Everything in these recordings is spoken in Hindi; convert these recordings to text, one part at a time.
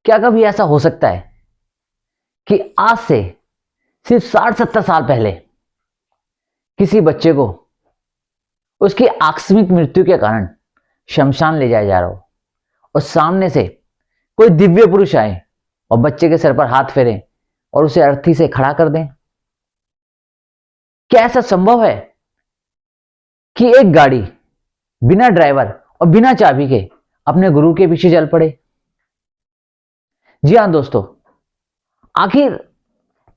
क्या कभी ऐसा हो सकता है कि आज से सिर्फ 60-70 साल पहले किसी बच्चे को उसकी आकस्मिक मृत्यु के कारण शमशान ले जाया जा रहा हो और सामने से कोई दिव्य पुरुष आए और बच्चे के सर पर हाथ फेरे और उसे अर्थी से खड़ा कर दें? क्या ऐसा संभव है कि एक गाड़ी बिना ड्राइवर और बिना चाबी के अपने गुरु के पीछे चल पड़े? जी हां दोस्तों, आखिर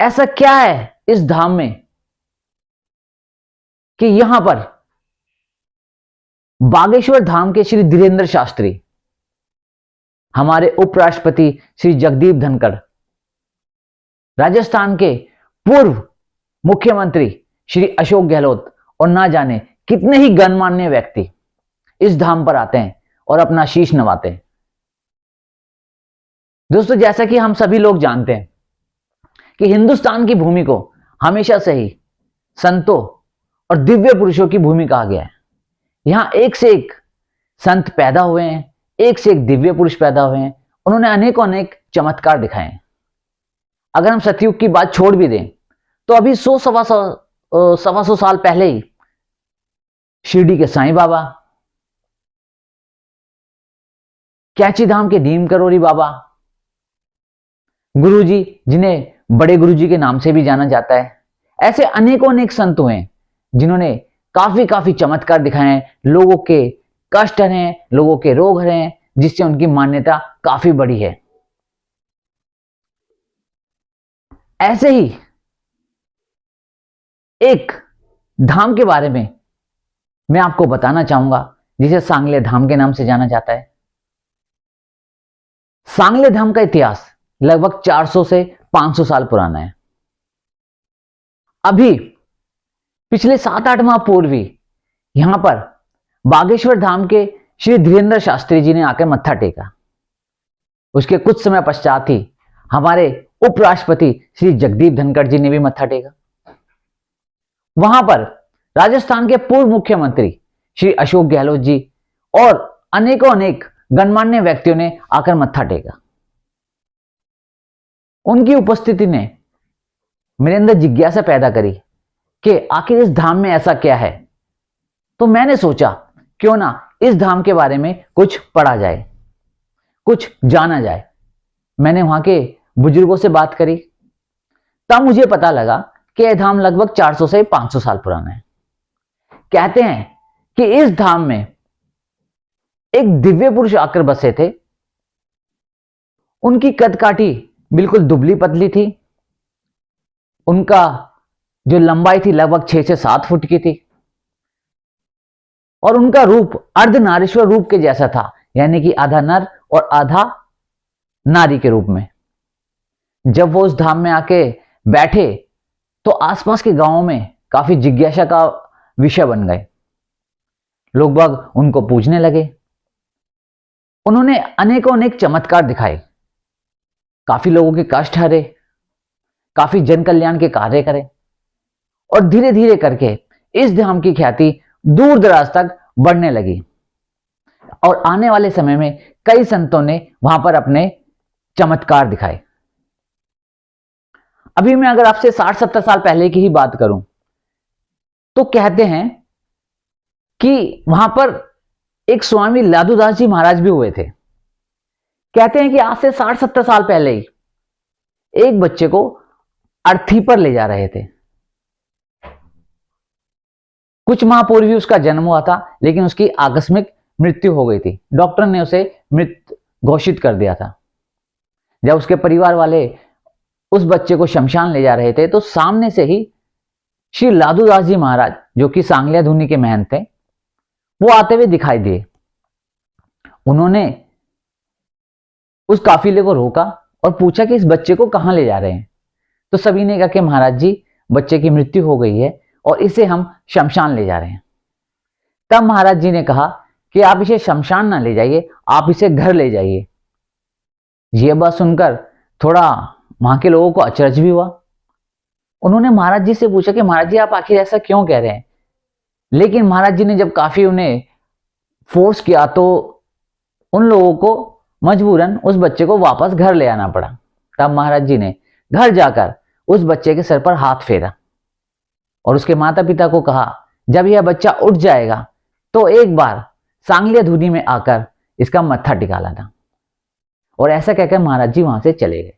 ऐसा क्या है इस धाम में कि यहां पर बागेश्वर धाम के श्री धीरेन्द्र शास्त्री, हमारे उपराष्ट्रपति श्री जगदीप धनखड़, राजस्थान के पूर्व मुख्यमंत्री श्री अशोक गहलोत और ना जाने कितने ही गणमान्य व्यक्ति इस धाम पर आते हैं और अपना शीश नवाते हैं। दोस्तों, जैसा कि हम सभी लोग जानते हैं कि हिंदुस्तान की भूमि को हमेशा से ही संतों और दिव्य पुरुषों की भूमि कहा गया है। यहां एक से एक संत पैदा हुए हैं, एक से एक दिव्य पुरुष पैदा हुए हैं, उन्होंने अनेकों अनेक चमत्कार दिखाए हैं। अगर हम सतयुग की बात छोड़ भी दें तो अभी 100-125 साल पहले ही शिरडी के साईं बाबा, कैंची धाम के नीम करोली बाबा, गुरुजी जिन्हें बड़े गुरुजी के नाम से भी जाना जाता है, ऐसे अनेकों अनेक संत हुए हैं जिन्होंने काफी चमत्कार दिखाए हैं, लोगों के कष्ट हरे, लोगों के रोग हरे, जिससे उनकी मान्यता काफी बड़ी है। ऐसे ही एक धाम के बारे में मैं आपको बताना चाहूंगा जिसे सांगले धाम के नाम से जाना जाता है। सांगले धाम का इतिहास लगभग 400 से 500 साल पुराना है। अभी पिछले 7-8 माह पूर्व ही यहां पर बागेश्वर धाम के श्री धीरेन्द्र शास्त्री जी ने आकर मत्था टेका। उसके कुछ समय पश्चात ही हमारे उपराष्ट्रपति श्री जगदीप धनखड़ जी ने भी मत्था टेका। वहां पर राजस्थान के पूर्व मुख्यमंत्री श्री अशोक गहलोत जी और अनेकों अनेक गणमान्य व्यक्तियों ने आकर मत्था टेका। उनकी उपस्थिति ने मेरे अंदर जिज्ञासा पैदा करी कि आखिर इस धाम में ऐसा क्या है। तो मैंने सोचा क्यों ना इस धाम के बारे में कुछ पढ़ा जाए, कुछ जाना जाए। मैंने वहां के बुजुर्गों से बात करी, तब मुझे पता लगा कि यह धाम लगभग 400 से 500 साल पुराना है। कहते हैं कि इस धाम में एक दिव्य पुरुष आकर बसे थे। उनकी कदकाठी बिल्कुल दुबली पतली थी, उनका जो लंबाई थी लगभग 6 से 7 फुट की थी और उनका रूप अर्धनारीश्वर रूप के जैसा था, यानी कि आधा नर और आधा नारी के रूप में। जब वो उस धाम में आके बैठे तो आसपास के गांवों में काफी जिज्ञासा का विषय बन गए। लोग बाग उनको पूजने लगे। उन्होंने अनेकों अनेक चमत्कार दिखाए, काफी लोगों के कष्ट हरे, काफी जन कल्याण के कार्य करे और धीरे धीरे करके इस धाम की ख्याति दूर दराज तक बढ़ने लगी और आने वाले समय में कई संतों ने वहां पर अपने चमत्कार दिखाए। अभी मैं अगर आपसे 60-70 साल पहले की ही बात करूं तो कहते हैं कि वहां पर एक स्वामी लादूदास जी महाराज भी हुए थे। कहते हैं कि आज से 60-70 साल पहले ही एक बच्चे को अर्थी पर ले जा रहे थे। कुछ माह पूर्व ही उसका जन्म हुआ था, लेकिन उसकी आकस्मिक मृत्यु हो गई थी। डॉक्टर ने उसे मृत घोषित कर दिया था। जब उसके परिवार वाले उस बच्चे को शमशान ले जा रहे थे तो सामने से ही श्री लादूदास जी महाराज, जो कि सांगलिया धुनी के महंत थे, वो आते हुए दिखाई दिए। उन्होंने उस काफिले को रोका और पूछा कि इस बच्चे को कहां ले जा रहे हैं। तो सभी ने कहा कि महाराज जी, बच्चे की मृत्यु हो गई है और इसे हम शमशान ले जा रहे हैं। तब महाराज जी ने कहा कि आप इसे शमशान ना ले जाइए, आप इसे घर ले जाइए। यह बात सुनकर थोड़ा वहां के लोगों को अचरज भी हुआ। उन्होंने महाराज जी से पूछा कि महाराज जी, आप आखिर ऐसा क्यों कह रहे हैं। लेकिन महाराज जी ने जब काफी उन्हें फोर्स किया तो उन लोगों को मजबूरन उस बच्चे को वापस घर ले आना पड़ा। तब महाराज जी ने घर जाकर उस बच्चे के सर पर हाथ फेरा और उसके माता पिता को कहा, जब यह बच्चा उठ जाएगा तो एक बार सांगलिया धुनी में आकर इसका मत्था टिका लाना। और ऐसा कहकर महाराज जी वहां से चले गए।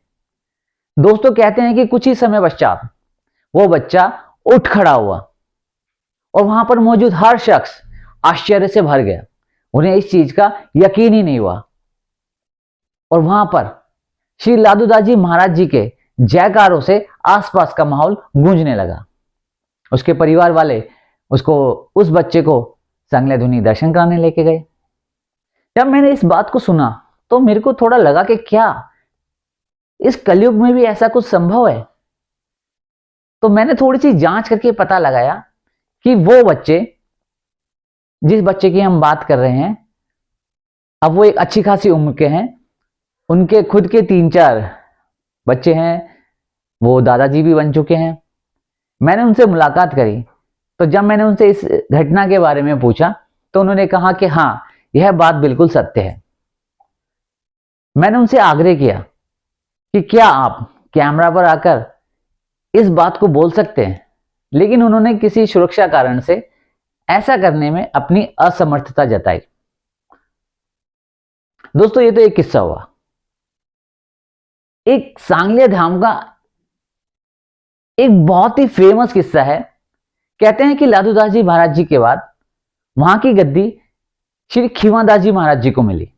दोस्तों कहते हैं कि कुछ ही समय पश्चात वो बच्चा उठ खड़ा हुआ और वहां पर मौजूद हर शख्स आश्चर्य से भर गया। उन्हें इस चीज का यकीन ही नहीं हुआ। और वहां पर श्री लादूदास जी महाराज जी के जयकारों से आसपास का माहौल गूंजने लगा। उसके परिवार वाले उस बच्चे को सांगलिया धुनी दर्शन कराने लेके गए। जब मैंने इस बात को सुना तो मेरे को थोड़ा लगा कि क्या इस कलयुग में भी ऐसा कुछ संभव है। तो मैंने थोड़ी सी जांच करके पता लगाया कि वो बच्चे, जिस बच्चे की हम बात कर रहे हैं, अब वो एक अच्छी खासी उम्र के हैं। उनके खुद के 3-4 बच्चे हैं, वो दादाजी भी बन चुके हैं। मैंने उनसे मुलाकात करी तो जब मैंने उनसे इस घटना के बारे में पूछा तो उन्होंने कहा कि हाँ, यह बात बिल्कुल सत्य है। मैंने उनसे आग्रह किया कि क्या आप कैमरा पर आकर इस बात को बोल सकते हैं, लेकिन उन्होंने किसी सुरक्षा कारण से ऐसा करने में अपनी असमर्थता जताई। दोस्तों ये तो एक किस्सा हुआ। एक सांगलिया धाम का एक बहुत ही फेमस किस्सा है। कहते हैं कि लादूदास जी महाराज जी के बाद वहां की गद्दी श्री खीमादास जी महाराज जी को मिली।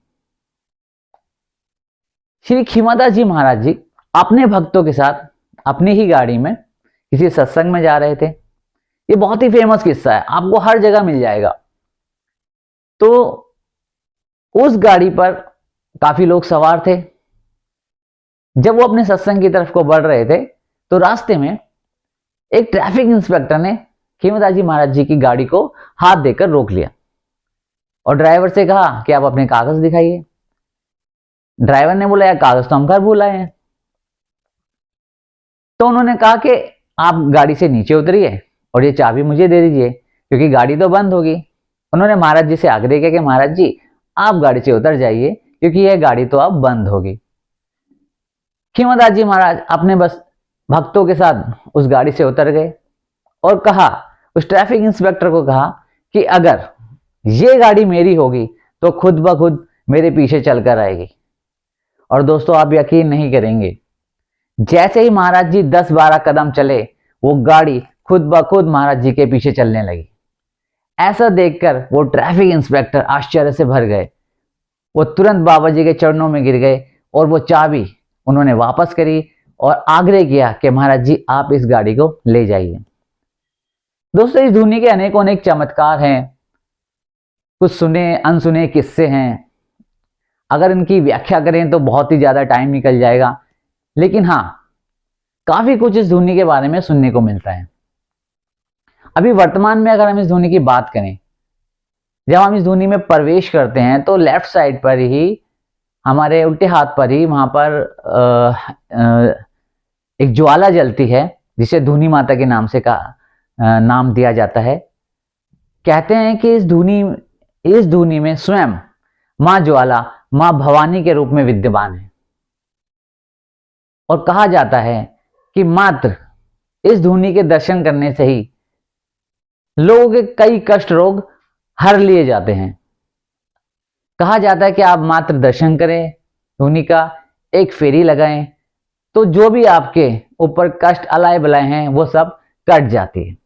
श्री खीमादास जी महाराज जी अपने भक्तों के साथ अपनी ही गाड़ी में किसी सत्संग में जा रहे थे। ये बहुत ही फेमस किस्सा है, आपको हर जगह मिल जाएगा। तो उस गाड़ी पर काफी लोग सवार थे। जब वो अपने सत्संग की तरफ को बढ़ रहे थे तो रास्ते में एक ट्रैफिक इंस्पेक्टर ने खीमादास जी महाराज जी की गाड़ी को हाथ देकर रोक लिया और ड्राइवर से कहा कि आप अपने कागज दिखाइए। ड्राइवर ने बोला, यार कागज तो हम घर भूल आए हैं। तो उन्होंने कहा कि आप गाड़ी से नीचे उतरिए और ये चाबी मुझे दे दीजिए क्योंकि गाड़ी तो बंद होगी। उन्होंने महाराज जी से आग्रह किया कि महाराज जी आप गाड़ी से उतर जाइए क्योंकि यह गाड़ी तो अब बंद होगी। खीमादास जी महाराज अपने बस भक्तों के साथ उस गाड़ी से उतर गए और कहा, उस ट्रैफिक इंस्पेक्टर को कहा कि अगर ये गाड़ी मेरी होगी तो खुद ब खुद मेरे पीछे चलकर आएगी। और दोस्तों आप यकीन नहीं करेंगे, जैसे ही महाराज जी 10-12 कदम चले वो गाड़ी खुद ब खुद महाराज जी के पीछे चलने लगी। ऐसा देखकर वो ट्रैफिक इंस्पेक्टर आश्चर्य से भर गए। वो तुरंत बाबा जी के चरणों में गिर गए और वो चाबी उन्होंने वापस करी और आग्रह किया कि महाराज जी आप इस गाड़ी को ले जाइए। दोस्तों इस धुनी के अनेकों अनेक चमत्कार हैं, कुछ सुने अनसुने किस्से हैं। अगर इनकी व्याख्या करें तो बहुत ही ज्यादा टाइम निकल जाएगा, लेकिन हाँ काफी कुछ इस धुनी के बारे में सुनने को मिलता है। अभी वर्तमान में अगर हम इस धुनी की बात करें, जब हम इस धुनी में प्रवेश करते हैं तो लेफ्ट साइड पर ही, हमारे उल्टे हाथ पर ही, वहां पर एक ज्वाला जलती है जिसे धुनी माता के नाम से नाम दिया जाता है। कहते हैं कि इस धुनी में स्वयं मां ज्वाला मां भवानी के रूप में विद्यमान है और कहा जाता है कि मात्र इस धुनी के दर्शन करने से ही लोगों के कई कष्ट रोग हर लिए जाते हैं। कहा जाता है कि आप मात्र दर्शन करें, धुनी का एक फेरी लगाएं तो जो भी आपके ऊपर कष्ट अलाए बलाए हैं वो सब कट जाती है।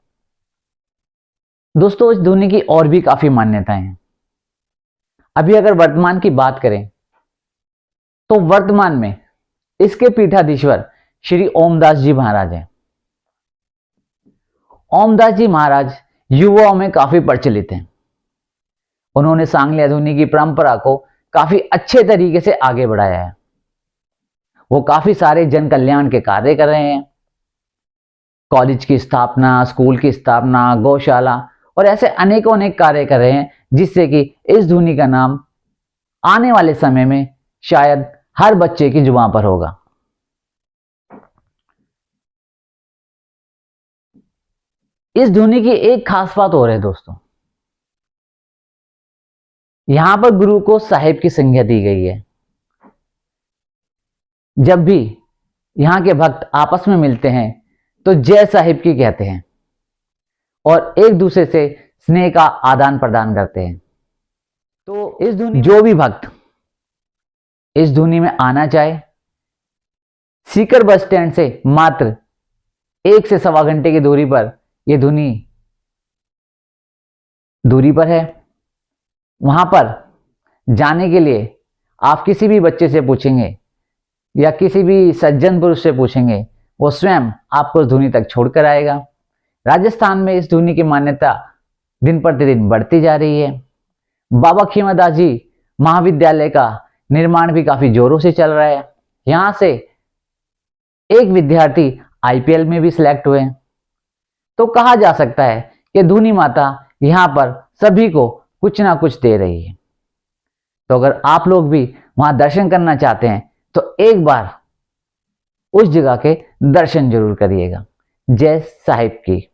दोस्तों इस धुनी की और भी काफी मान्यताएं हैं। अभी अगर वर्तमान की बात करें तो वर्तमान में इसके पीठाधीश्वर श्री ओमदास जी महाराज हैं। ओमदास जी महाराज युवाओं में काफी प्रचलित हैं। उन्होंने सांगलिया धुनी की परंपरा को काफी अच्छे तरीके से आगे बढ़ाया है। वो काफी सारे जन कल्याण के कार्य कर रहे हैं, कॉलेज की स्थापना, स्कूल की स्थापना, गौशाला और ऐसे अनेकों अनेक कार्य कर रहे हैं, जिससे कि इस धुनी का नाम आने वाले समय में शायद हर बच्चे की जुबान पर होगा। इस धुनी की एक खास बात और है दोस्तों, यहां पर गुरु को साहिब की संज्ञा दी गई है। जब भी यहाँ के भक्त आपस में मिलते हैं तो जय साहिब की कहते हैं और एक दूसरे से स्नेह का आदान प्रदान करते हैं। तो इस धुनी जो भी भक्त इस धुनी में आना चाहे, सीकर बस स्टैंड से मात्र 1 से सवा घंटे की दूरी पर यह धुनी दूरी पर है। वहां पर जाने के लिए आप किसी भी बच्चे से पूछेंगे या किसी भी सज्जन पुरुष से पूछेंगे, वो स्वयं आपको उस धुनी तक छोड़कर आएगा। राजस्थान में इस धुनी की मान्यता दिन प्रतिदिन बढ़ती जा रही है। बाबा खीमादास जी महाविद्यालय का निर्माण भी काफी जोरों से चल रहा है। यहां से एक विद्यार्थी आईपीएल में भी सिलेक्ट हुए। तो कहा जा सकता है कि धुनी माता यहां पर सभी को कुछ ना कुछ दे रही है। तो अगर आप लोग भी वहां दर्शन करना चाहते हैं तो एक बार उस जगह के दर्शन जरूर करिएगा। जय साहिब की।